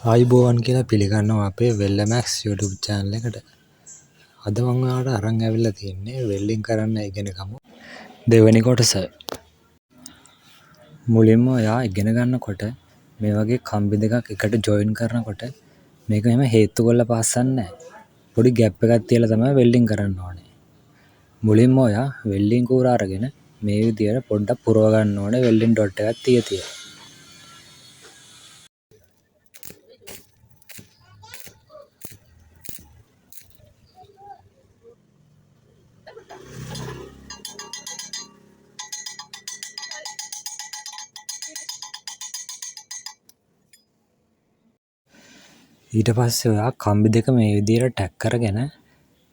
ආයුබෝවන් කියලා පිළිගන්නවා අපේ වෙල්ලමැක්ස් YouTube channel එකට. අද මම ඔයාලට අරන් ඇවිල්ලා තියෙන්නේ වෙල්ඩින් කරන්න ඉගෙන ගමු දෙවෙනි කොටස. මුලින්ම ඔයා ඉගෙන ගන්නකොට මේ වගේ කම්බි දෙකක් එකට ජොයින් කරනකොට මේක එහෙම හේතු කරලා පාස්සන්නේ නැහැ. පොඩි ગેප් එකක් තියලා තමයි වෙල්ඩින් කරන්න ඕනේ. මුලින්ම ඔයා වෙල්ඩින් කූර අරගෙන මේ විදියට පොඩ්ඩක් පුරව ගන්න ඕනේ වෙල්ඩින් ඩොට් එකක් තිය. ඊට පස්සේ ඔයා කම්බි දෙක මේ විදියට ටැක් කරගෙන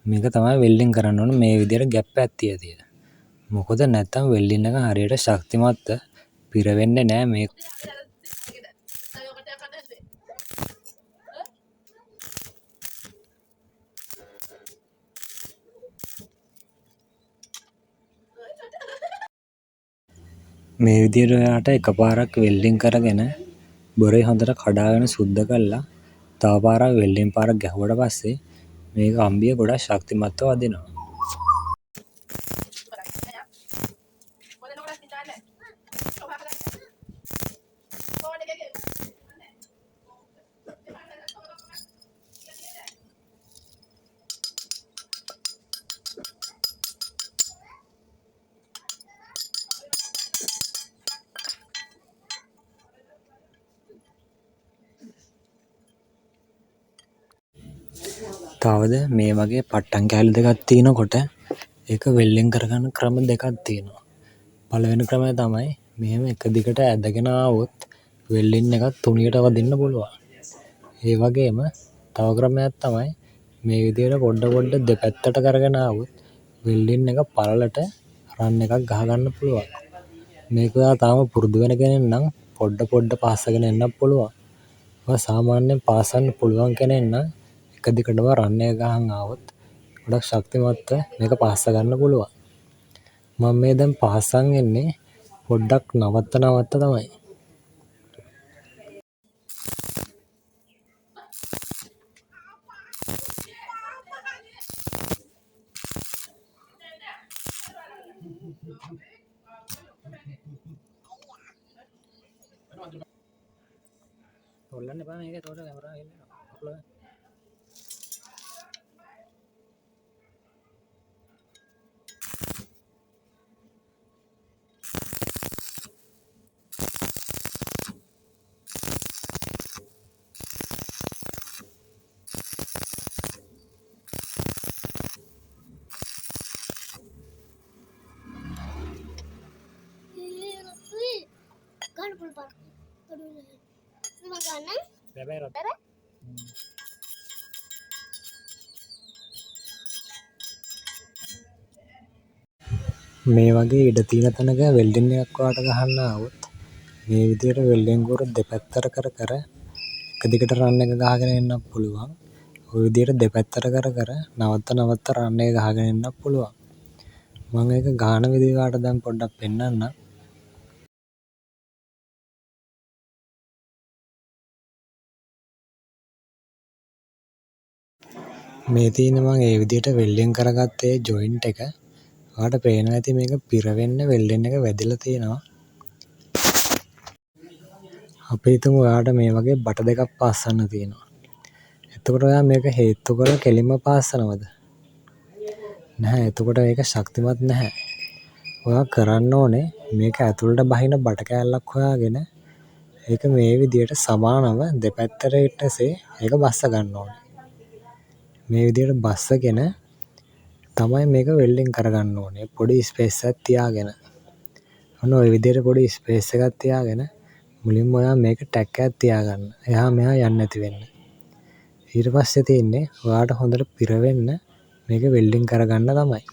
මේක තමයි වෙල්ඩින් කරන්න ඕනේ මේ විදියට ગેප් එකක් තිය. මොකද නැත්තම් වෙල්ඩින් එක හරියට ශක්තිමත්ව පිරවෙන්නේ නැහැ මේ මේ විදියට ඔයාට එකපාරක් වෙල්ඩින් කරගෙන බොරේ හොඳට කඩාගෙන සුද්ධ කරලා තව පාරක් වෙල්ඩින් පාරක් ගැහුවට පස්සේ මේ කම්බිය ගොඩක් ශක්තිමත්ව වදිනවා. තවද මේ වගේ පට්ටම් කෑලි දෙකක් තියෙනකොට ඒක වෙල්ඩින් කරගන්න ක්‍රම දෙකක් තියෙනවා. පළවෙනි ක්‍රමය තමයි මෙහෙම එක දිගට ඇදගෙන ආවොත් වෙල්ඩින් එකක් තුනියට වදින්න පුළුවන්. ඒ වගේම තව ක්‍රමයක් තමයි මේ විදියට පොඩ දෙපැත්තට කරගෙන ආවොත් වෙල්ඩින් එක පළලට රන් එකක් ගහගන්න පුළුවන්. මේක ඔයා තාම පුරුදු වෙන කෙනෙක් නම් පොඩ පාස්සගෙන එන්නත් පුළුවන්. ඔයා සාමාන්‍යයෙන් පාස්සන්න පුළුවන් කෙනෙක් නම් එක දිගටම රන් එක ගහන් ආවොත් ගොඩක් ශක්තිමත්ව මේක පාස්ස ගන්න පුළුවන්. මම මේ දැන් පාස්සන් එන්නේ පොඩ්ඩක් නවත්ත තමයි. හොල්ලන්න එපා මේක ඒකට කැමරාව එල්ලෙනවා. මේ වගේ ඉඩ තියෙන තැනක වෙල්ඩින් එකක් ඔයාලට ගහන්න ආවොත් මේ විදියට වෙල්ඩින් කූර දෙපැත්තට කර එක දිගට රන් එක ගහගෙන එන්නත් පුළුවන්. ඔය විදියට දෙපැත්තට කර නවත්ත රන් එක ගහගෙන එන්නත් පුළුවන්. මම ඒක ගහන විදිය ඔයාලට දැන් පොඩ්ඩක් පෙන්නන්නම්. මේ තියෙන මම ඒ විදියට වෙල්ඩින් කරගත්තේ ජොයින්ට් එක. ඔයාලට පේනවා ඇති මේක පිරවෙන්න වෙල්ඩින් එක වැදිලා තියෙනවා. අපි හිතමු ඔයාලට මේ වගේ බට දෙකක් පාස්සන්න තියෙනවා. එතකොට ඔයා මේක හේතු කරලා කෙලින්ම පාස්සනවද? නැහැ. එතකොට ඒක ශක්තිමත් නැහැ. ඔයා කරන්න ඕනේ මේක ඇතුළට බහින බට කෑල්ලක් හොයාගෙන ඒක මේ විදියට සමානව දෙපැත්තට ඉට්ටසේ ඒක බස්ස ගන්න ඕනේ. මේ විදියට බස්සගෙන තමයි මේක වෙල්ඩින් කරගන්න ඕනේ. පොඩි ස්පේස් එකක් තියාගෙන. ඔන්න ඔය විදියට පොඩි ස්පේස් එකක් තියාගෙන මුලින්ම ඔයා මේක ටැක් එකක් තියාගන්න. එහා මෙහා යන්නේ නැති වෙන්න. ඊට පස්සේ තියෙන්නේ ඔයාට හොඳට පිරවෙන්න මේක වෙල්ඩින් කරගන්න තමයි.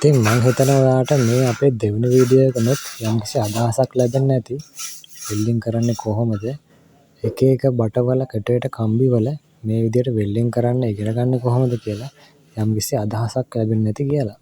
ඉතින් මං හිතනවා ඔයාට මේ අපේ දෙවෙනි වීඩියෝ එකනොත් යම්කිසි අදහසක් ලැබෙන්න ඇති. වෙල්ඩින් කරන්නේ කොහොමද? එක එක බටවල කැටයට කම්බිවල මේ විදිහට වෙල්ඩින් කරන්න ඉගෙන ගන්න කොහොමද කියලා යම්කිසි අදහසක් ලැබෙන්න ඇති කියලා.